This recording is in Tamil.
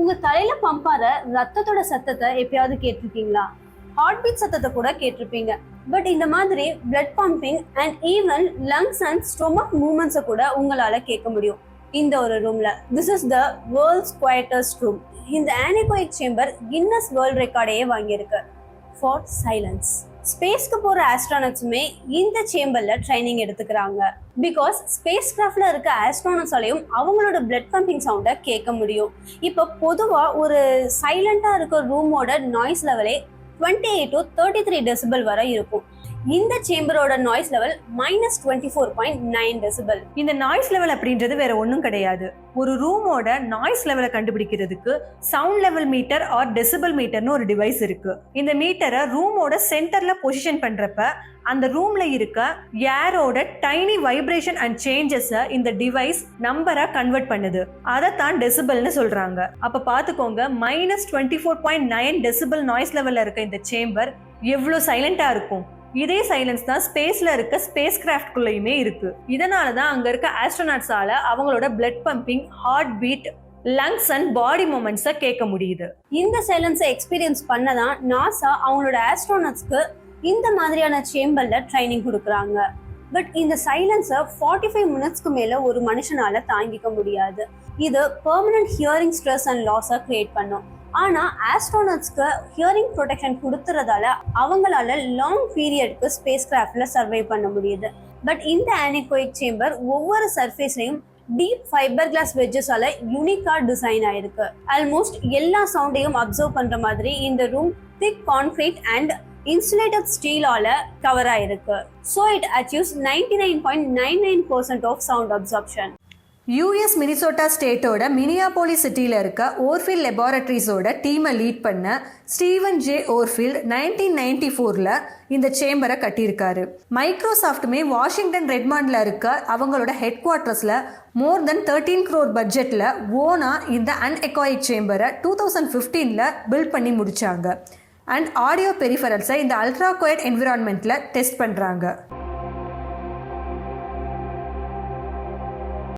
உங்க தலையில பம்பார ரத்தத்தோட சத்தத்தை எப்பயாவது கேட்டிருக்கீங்களா? ஹார்ட் பீட் சத்தத்தை கூட கேட்டிருப்பீங்க. பட் இந்த மாதிரி blood pumping and even lungs and stomach மூவ்மெண்ட்ஸை கூட உங்களால கேட்க முடியும் இந்த ஒரு ரூம்ல. This is the world's quietest room. இந்த ஆனிகோயிக் சேம்பர் கின்னஸ் வேர்ல்ட் ரெக்கார்டையே வாங்கியிருக்கு ஃபார் சைலன்ஸ். ஸ்பேஸ்க்கு போற ஆஸ்ட்ரானட்ஸுமே இந்த சேம்பர்ல ட்ரைனிங் எடுத்துக்கிறாங்க. பிகாஸ் ஸ்பேஸ் கிராஃப்ட்ல இருக்க ஆஸ்ட்ரானட்ஸாலையும் அவங்களோட பிளட் பம்பிங் சவுண்டை கேட்க முடியும். இப்போ பொதுவா ஒரு சைலண்டா இருக்க ரூமோட நாய்ஸ் லெவலே 28 to 33 டெசிபல் வரை இருக்கும். இந்த சேம்பரோட நாய்ஸ் லெவல் -24.9 டெசிபல். இந்த நாய்ஸ் லெவல் அப்படின்றது வேற ஒன்றும் கிடையாது. ஒரு ரூமோட நாய்ஸ் லெவலை கண்டுபிடிக்கிறதுக்கு sound level meter or decibel மீட்டர்னு ஒரு டிவைஸ் இருக்கு. இந்த மீட்டரை ரூமோட சென்டர்ல பொசிஷன் பண்றப்ப அந்த ரூம்ல இருக்க ஏரோட டைனி வைப்ரேஷன் அண்ட் சேஞ்சஸை இந்த டிவைஸ் நம்பரா கன்வெர்ட் பண்ணுது. அதைத்தான் டெசிபல்னு சொல்றாங்க. அப்ப பாத்துக்கோங்க, -24.9 டெசிபல் நாய்ஸ் லெவல்ல இருக்க இந்த சேம்பர் எவ்வளவு சைலண்டா இருக்கும். இதே சைலன்ஸ் தான் ஸ்பேஸ்ல இருக்க ஸ்பேஸ் கிராஃப்ட்குள்ளயுமே இருக்கு. இதனாலதான் அங்க இருக்க ஆஸ்ட்ரோநாட்ஸால அவங்களோட blood pumping, heart beat, lungs and body மூமெண்ட்ஸை கேட்க முடியுது. இந்த சைலன்ஸை எக்ஸ்பீரியன்ஸ் பண்ணதான் நாசா அவங்களோட ஆஸ்ட்ரோநாட்ஸ்க்கு இந்த மாதிரியான சேம்பர்ல ட்ரைனிங் கொடுக்குறாங்க. பட் இந்த சைலன்ஸை 45 மினிட்ஸ்க்கு மேல ஒரு மனுஷனால தாங்கிக்க முடியாது. இது பெர்மனன்ட் ஹியரிங் ஸ்ட்ரெஸ் அண்ட் லாஸை கிரியேட் பண்ணும். ஆனா ஆஸ்ட்ரோநாட்ஸ்க்கு ஹியரிங் ப்ரொடெக்ஷன் கொடுத்துறதால அவங்களால லாங் பீரியட்க்கு ஸ்பேஸ் கிராஃப்ட்ல சர்வை பண்ண முடியுது. பட் இந்த ஆனிகோயிக் சேம்பர் ஒவ்வொரு சர்ஃபேஸ்லயும் டீப் ஃபைபர் கிளாஸ் வெட்ஜஸால யூனிக்கா டிசைன் ஆயிருக்கு. ஆல்மோஸ்ட் எல்லா சவுண்டையும் அப்சர்வ் பண்ற மாதிரி இந்த room thick concrete and insulated ஸ்டீலால கவர் ஆயிருக்கு. So it achieves 99.99% of sound absorption. US Minnesota ஸ்டேட்டோட மினியாபோலிஸ் சிட்டியில் இருக்க ஓர்ஃபீல்ட் லெபார்டரிஸோட டீமை லீட் பண்ண ஸ்டீவன் ஜே ஓர்ஃபீல்ட் 1994 இந்த சேம்பரை கட்டியிருக்காரு. மைக்ரோசாஃப்ட்டுமே வாஷிங்டன் ரெட்மாண்டில் இருக்க அவங்களோட ஹெட் குவார்ட்டர்ஸில் மோர் தென் 13 crore பட்ஜெட்டில் ஓனா இந்த அன்எகாயிக் சேம்பரை 2015 பில்ட் பண்ணி முடிச்சாங்க. அண்ட் ஆடியோ பெரிஃபரல்ஸை இந்த அல்ட்ரா குவைட் என்விரான்மெண்ட்டில் டெஸ்ட் பண்ணுறாங்க.